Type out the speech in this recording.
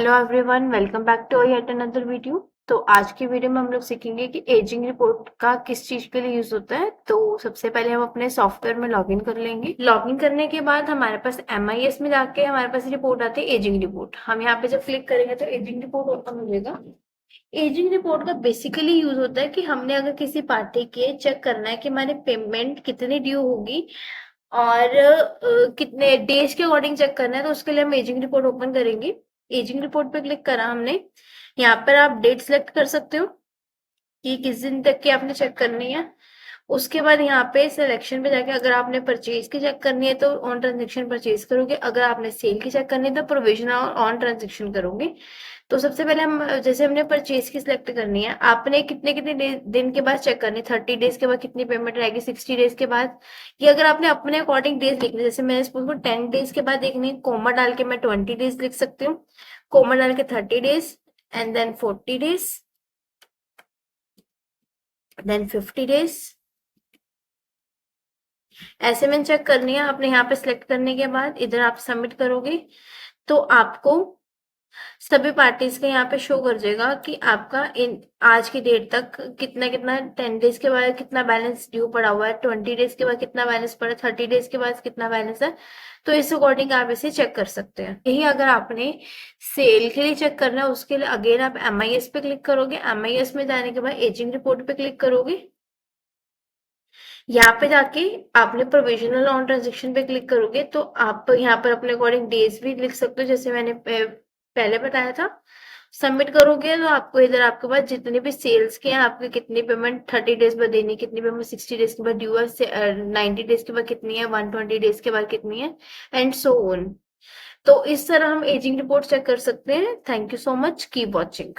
Hello everyone, welcome back to yet another video. तो आज की वीडियो में हम लोग सीखेंगे कि एजिंग रिपोर्ट का किस चीज के लिए यूज होता है। तो सबसे पहले हम अपने सॉफ्टवेयर में लॉगिन कर लेंगे। लॉगिन करने के बाद हमारे पास MIS में जाके हमारे पास रिपोर्ट आती है एजिंग रिपोर्ट। हम यहाँ पे जब क्लिक करेंगे तो एजिंग रिपोर्ट ओपन हो जाएगा। एजिंग रिपोर्ट का बेसिकली यूज होता है कि हमने अगर किसी पार्टी के चेक करना है कि हमारी पेमेंट कितनी ड्यू होगी और कितने डेज के अकॉर्डिंग चेक करना है, तो उसके लिए हम एजिंग रिपोर्ट ओपन करेंगे। एजिंग रिपोर्ट पे क्लिक करा हमने। यहाँ पर आप डेट सिलेक्ट कर सकते हो कि किस दिन तक की आपने चेक करनी है। उसके बाद यहाँ पे सिलेक्शन पे जाके अगर आपने परचेज की चेक करनी है तो ऑन ट्रांजेक्शन परचेज करोगे, अगर आपने सेल की चेक करनी है तो प्रोविजन ऑन ट्रांजेक्शन करोगे। तो सबसे पहले हम जैसे हमने परचेज की सिलेक्ट करनी है, आपने कितने कितने दिन के बाद चेक करनी है, 30 डेज के बाद कितनी पेमेंट रहेगी, 60 डेज के बाद। ये अगर आपने अपने अकॉर्डिंग डेज लिखनी है, जैसे मैंने सपोज को 10 डेज के बाद देखनी है, कोमा डाल के मैं 20 डेज लिख सकती हूँ, कोमा डाल के 30 days, and then 40 days, then 50 days. ऐसे में चेक करनी है। आपने यहाँ पे सिलेक्ट करने के बाद इधर आप सबमिट करोगे तो आपको सभी पार्टीज के यहाँ पे शो कर जाएगा कि आपका इन आज की डेट तक कितना कितना, 10 डेज के बाद कितना बैलेंस ड्यू पड़ा हुआ है, 20 डेज के बाद कितना बैलेंस पड़ा है, 30 डेज के बाद कितना बैलेंस है। तो इस अकॉर्डिंग आप इसे चेक कर सकते हैं। यही अगर आपने सेल के लिए चेक करना है उसके लिए अगेन आप MIS पे क्लिक करोगे। MIS में जाने के बाद एजिंग रिपोर्ट पे क्लिक करोगे। यहाँ पे जाके आपने प्रोविजनल ऑन ट्रांजेक्शन पे क्लिक करोगे तो आप यहाँ पर अपने अकॉर्डिंग डेज भी लिख सकते हो, जैसे मैंने पहले बताया था। सबमिट करोगे तो आपको इधर आपके पास जितने भी सेल्स के हैं, आपकी कितनी पेमेंट 30 डेज बाद देनी, कितनी पेमेंट 60 डेज के बाद ड्यू है, 90 डेज के बाद कितनी है, 120 डेज के बाद कितनी है, एंड सो ऑन। तो इस तरह हम एजिंग रिपोर्ट चेक कर सकते हैं। Thank you so much, keep watching.